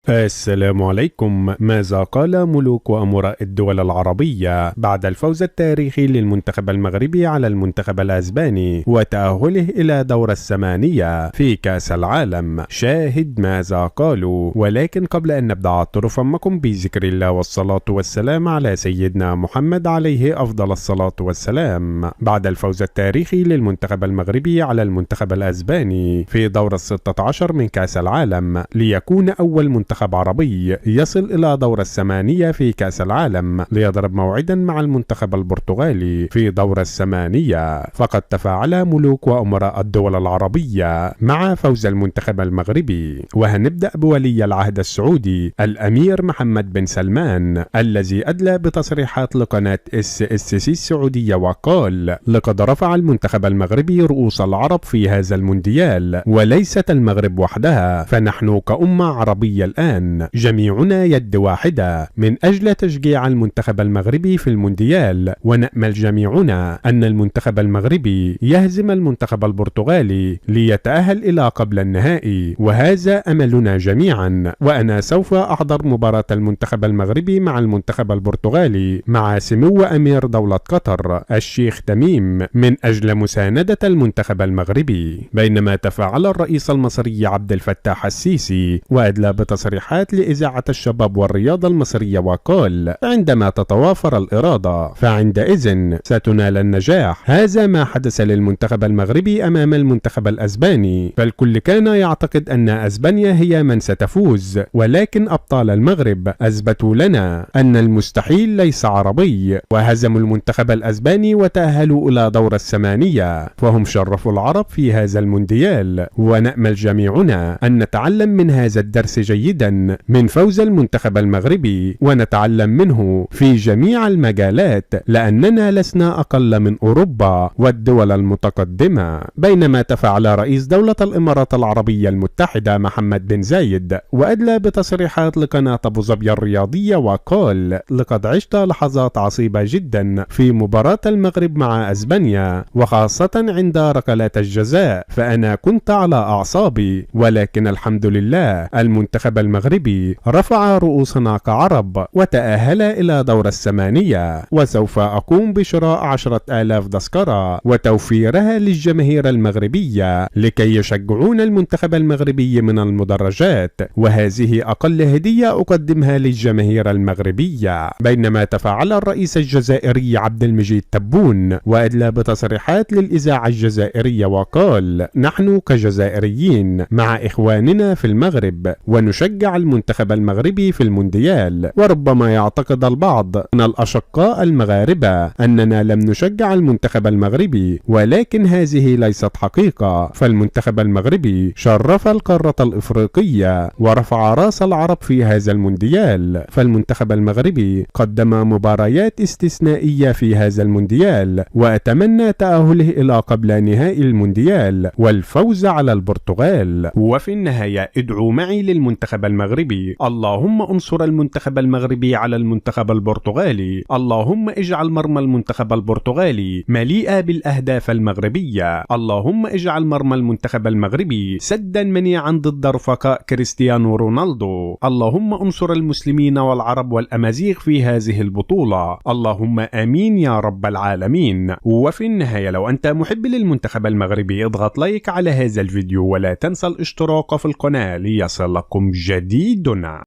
السلام عليكم. ماذا قال ملوك وأمراء الدول العربية بعد الفوز التاريخي للمنتخب المغربي على المنتخب الأسباني وتأهله إلى دور الثمانية في كأس العالم؟ شاهد ماذا قالوا. ولكن قبل أن نبدأ عطر فمكم بذكر الله والصلاة والسلام على سيدنا محمد عليه أفضل الصلاة والسلام. بعد الفوز التاريخي للمنتخب المغربي على المنتخب الأسباني في دور ال16 من كأس العالم ليكون أول منتخب عربي يصل إلى دور الثمانية في كأس العالم ليضرب موعدا مع المنتخب البرتغالي في دور الثمانية، فقد تفاعل ملوك وأمراء الدول العربية مع فوز المنتخب المغربي. وهنبدأ بولي العهد السعودي الأمير محمد بن سلمان الذي أدلى بتصريحات لقناة SSC السعودية وقال: لقد رفع المنتخب المغربي رؤوس العرب في هذا المونديال، وليست المغرب وحدها، فنحن كأمة عربية الآن جميعنا يد واحدة من أجل تشجيع المنتخب المغربي في المونديال، ونأمل جميعنا أن المنتخب المغربي يهزم المنتخب البرتغالي ليتأهل إلى قبل النهائي، وهذا أملنا جميعا. وأنا سوف أحضر مباراة المنتخب المغربي مع المنتخب البرتغالي مع سمو أمير دولة قطر الشيخ تميم من أجل مساندة المنتخب المغربي. بينما تفاعل الرئيس المصري عبد الفتاح السيسي وأدلى بتصريحات لإذاعة الشباب والرياضة المصرية وقال: عندما تتوافر الإرادة فعندئذ ستنال النجاح. هذا ما حدث للمنتخب المغربي أمام المنتخب الأسباني، فالكل كان يعتقد أن أسبانيا هي من ستفوز، ولكن أبطال المغرب أثبتوا لنا أن المستحيل ليس عربي، وهزموا المنتخب الأسباني وتأهلوا إلى دور الثمانية، فهم شرفوا العرب في هذا المونديال. ونأمل جميعنا أن نتعلم من هذا الدرس جيدا من فوز المنتخب المغربي ونتعلم منه في جميع المجالات، لأننا لسنا أقل من أوروبا والدول المتقدمة. بينما تفاعل رئيس دولة الإمارات العربية المتحدة محمد بن زايد وأدلى بتصريحات لقناة أبو ظبي الرياضية وقال: لقد عشت لحظات عصيبة جدا في مباراة المغرب مع أسبانيا، وخاصة عند ركلات الجزاء، فأنا كنت على أعصابي، ولكن الحمد لله المنتخب المغربي رفع رؤوسنا كعرب وتأهل إلى دور الثمانية، وسوف أقوم بشراء 10,000 تذكرة وتوفيرها للجماهير المغربية لكي يشجعون المنتخب المغربي من المدرجات، وهذه أقل هدية أقدمها للجماهير المغربية. بينما تفاعل الرئيس الجزائري عبد المجيد تبون وأدلى بتصريحات للإذاعة الجزائرية وقال: نحن كجزائريين مع إخواننا في المغرب ونشجع المنتخب المغربي في المونديال. وربما يعتقد البعض من الأشقاء المغاربة أننا لم نشجع المنتخب المغربي، ولكن هذه ليست حقيقة، فالمنتخب المغربي شرف القارة الإفريقية ورفع رأس العرب في هذا المونديال. فالمنتخب المغربي قدم مباريات استثنائية في هذا المونديال، وأتمنى تأهله إلى قبل نهائي المونديال والفوز على البرتغال. وفي النهاية ادعوا معي للمنتخب المغربي: اللهم انصر المنتخب المغربي على المنتخب البرتغالي، اللهم اجعل مرمى المنتخب البرتغالي مليئة بالأهداف المغربية، اللهم اجعل مرمى المنتخب المغربي سدا منيعا ضد رفقاء كريستيانو رونالدو، اللهم انصر المسلمين والعرب والأمازيغ في هذه البطولة، اللهم آمين يا رب العالمين. وفي النهاية لو أنت محب للمنتخب المغربي اضغط لايك على هذا الفيديو، ولا تنسى الاشتراك في القناة ليصلكم جديدنا.